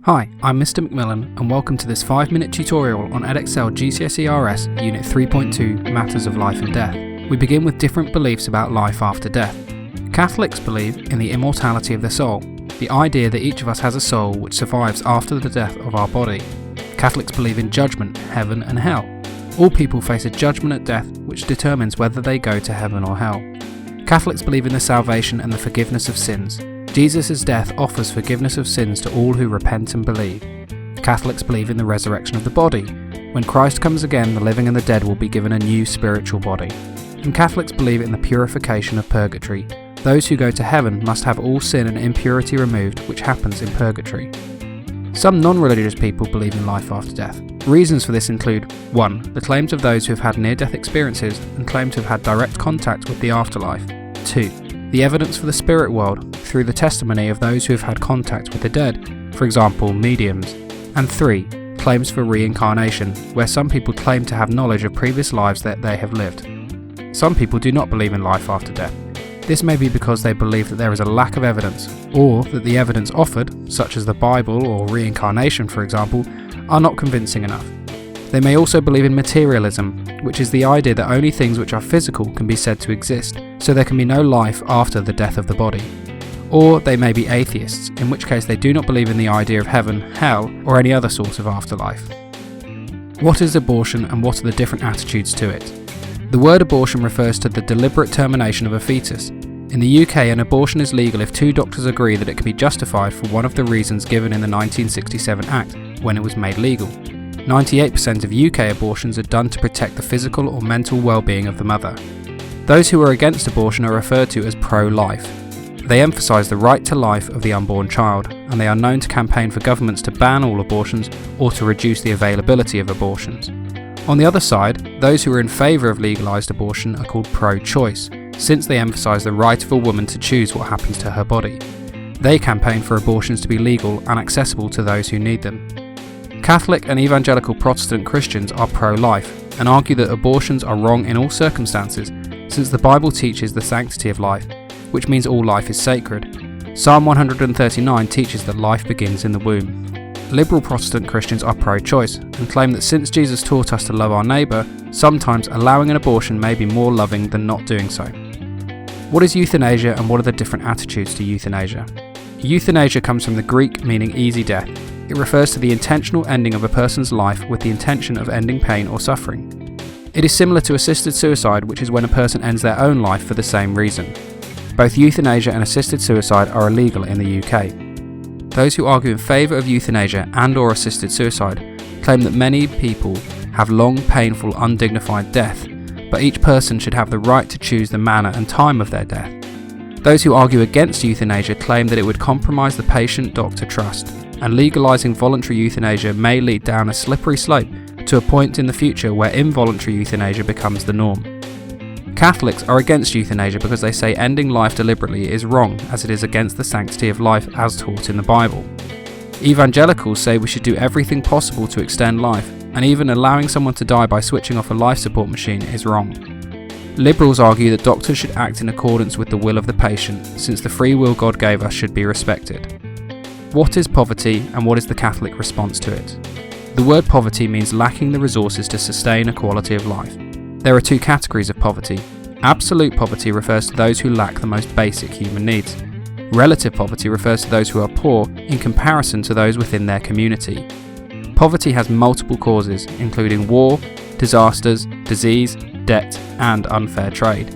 Hi, I'm Mr. McMillan and welcome to this 5-minute tutorial on Edexcel GCSE RS Unit 3.2 Matters of Life and Death. We begin with different beliefs about life after death. Catholics believe in the immortality of the soul, the idea that each of us has a soul which survives after the death of our body. Catholics believe in judgment, heaven and hell. All people face a judgment at death which determines whether they go to heaven or hell. Catholics believe in the salvation and the forgiveness of sins. Jesus' death offers forgiveness of sins to all who repent and believe. Catholics believe in the resurrection of the body. When Christ comes again, the living and the dead will be given a new spiritual body. And Catholics believe in the purification of purgatory. Those who go to heaven must have all sin and impurity removed, which happens in purgatory. Some non-religious people believe in life after death. Reasons for this include 1. The claims of those who have had near-death experiences and claim to have had direct contact with the afterlife. 2. The evidence for the spirit world through the testimony of those who have had contact with the dead, for example, mediums. And 3. Claims for reincarnation, where some people claim to have knowledge of previous lives that they have lived. Some people do not believe in life after death. This may be because they believe that there is a lack of evidence, or that the evidence offered, such as the Bible or reincarnation for example, are not convincing enough. They may also believe in materialism, which is the idea that only things which are physical can be said to exist, so there can be no life after the death of the body. Or they may be atheists, in which case they do not believe in the idea of heaven, hell, or any other sort of afterlife. What is abortion and what are the different attitudes to it? The word abortion refers to the deliberate termination of a fetus. In the UK, an abortion is legal if two doctors agree that it can be justified for one of the reasons given in the 1967 Act, when it was made legal. 98% of UK abortions are done to protect the physical or mental well-being of the mother. Those who are against abortion are referred to as pro-life. They emphasise the right to life of the unborn child, and they are known to campaign for governments to ban all abortions or to reduce the availability of abortions. On the other side, those who are in favour of legalised abortion are called pro-choice, since they emphasise the right of a woman to choose what happens to her body. They campaign for abortions to be legal and accessible to those who need them. Catholic and evangelical Protestant Christians are pro-life and argue that abortions are wrong in all circumstances, since the Bible teaches the sanctity of life, which means all life is sacred. Psalm 139 teaches that life begins in the womb. Liberal Protestant Christians are pro-choice and claim that since Jesus taught us to love our neighbour, sometimes allowing an abortion may be more loving than not doing so. What is euthanasia and what are the different attitudes to euthanasia? Euthanasia comes from the Greek meaning easy death. It refers to the intentional ending of a person's life with the intention of ending pain or suffering. It is similar to assisted suicide, which is when a person ends their own life for the same reason. Both euthanasia and assisted suicide are illegal in the UK. Those who argue in favour of euthanasia and/or assisted suicide claim that many people have long, painful, undignified death, but each person should have the right to choose the manner and time of their death. Those who argue against euthanasia claim that it would compromise the patient-doctor trust, and legalising voluntary euthanasia may lead down a slippery slope to a point in the future where involuntary euthanasia becomes the norm. Catholics are against euthanasia because they say ending life deliberately is wrong, as it is against the sanctity of life as taught in the Bible. Evangelicals say we should do everything possible to extend life, and even allowing someone to die by switching off a life support machine is wrong. Liberals argue that doctors should act in accordance with the will of the patient, since the free will God gave us should be respected. What is poverty and what is the Catholic response to it? The word poverty means lacking the resources to sustain a quality of life. There are two categories of poverty. Absolute poverty refers to those who lack the most basic human needs. Relative poverty refers to those who are poor in comparison to those within their community. Poverty has multiple causes, including war, disasters, disease, debt, and unfair trade.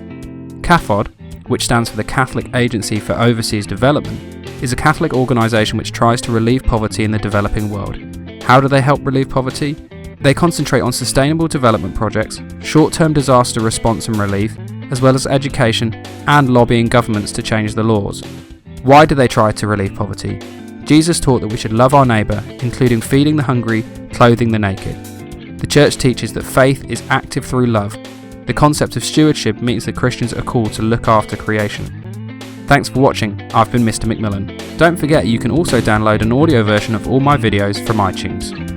CAFOD, which stands for the Catholic Agency for Overseas Development, is a Catholic organisation which tries to relieve poverty in the developing world. How do they help relieve poverty? They concentrate on sustainable development projects, short-term disaster response and relief, as well as education and lobbying governments to change the laws. Why do they try to relieve poverty? Jesus taught that we should love our neighbour, including feeding the hungry, clothing the naked. The Church teaches that faith is active through love. The concept of stewardship means that Christians are called to look after creation. Thanks for watching. I've been Mr. McMillan. Don't forget you can also download an audio version of all my videos from iTunes.